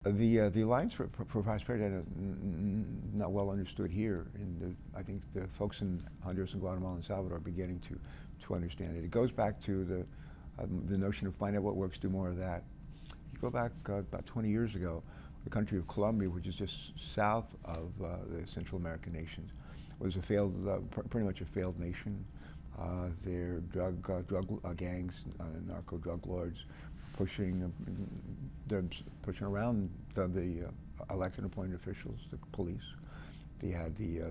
The Alliance for Prosperity is not well understood here, and I think the folks in Honduras and Guatemala and Salvador are beginning to understand it. It goes back to the notion of find out what works, do more of that. You go back about 20 years ago, the country of Colombia, which is just south of the Central American nations, was a failed, pretty much a failed nation. Their drug gangs, narco drug lords, pushing around the elected and appointed officials, the police. They had the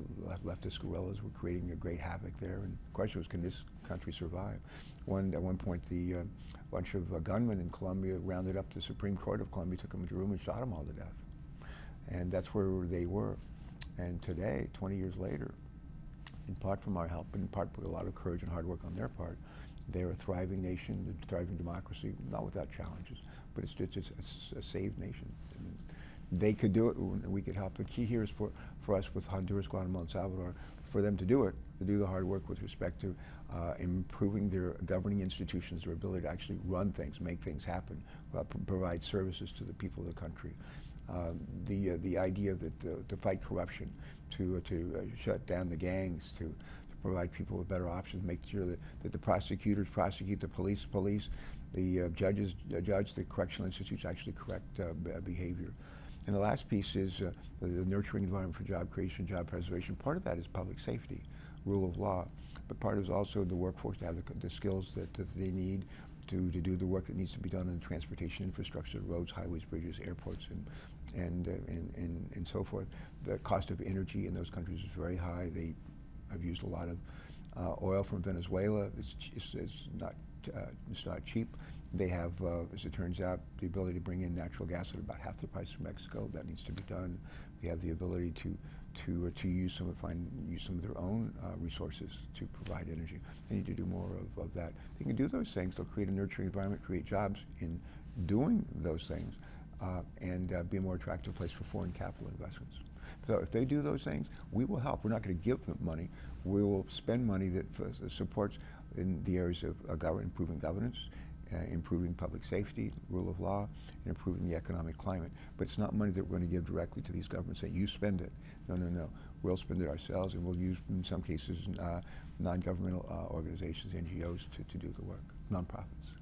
leftist guerrillas were creating a great havoc there. And the question was, can this country survive? At one point, the bunch of gunmen in Colombia rounded up the Supreme Court of Colombia, took them into a room and shot them all to death. And that's where they were. And today, 20 years later, in part from our help, and in part with a lot of courage and hard work on their part, they're a thriving nation, a thriving democracy, not without challenges, but it's a saved nation. And they could do it, and we could help. The key here is for us with Honduras, Guatemala, and Salvador, for them to do it, to do the hard work with respect to improving their governing institutions, their ability to actually run things, make things happen, provide services to the people of the country. The idea that to fight corruption, to shut down the gangs, to provide people with better options, make sure that the prosecutors prosecute, the police, the judges judge, the correctional institutes actually correct behavior. And the last piece is the nurturing environment for job creation, job preservation. Part of that is public safety, rule of law, but part is also the workforce to have the skills that they need to do the work that needs to be done in the transportation infrastructure, roads, highways, bridges, airports, and so forth. The cost of energy in those countries is very high. They have used a lot of oil from Venezuela. It's not cheap. They have, as it turns out, the ability to bring in natural gas at about half the price from Mexico. That needs to be done. They have the ability to use some of their own resources to provide energy. They need to do more of that. They can do those things. They'll create a nurturing environment, create jobs in doing those things, and be a more attractive place for foreign capital investments. So if they do those things, we will help. We're not going to give them money. We will spend money that supports in the areas of improving governance, improving public safety, rule of law, and improving the economic climate. But it's not money that we're going to give directly to these governments, say, you spend it. No. We'll spend it ourselves, and we'll use, in some cases, non-governmental organizations, NGOs, to do the work, nonprofits.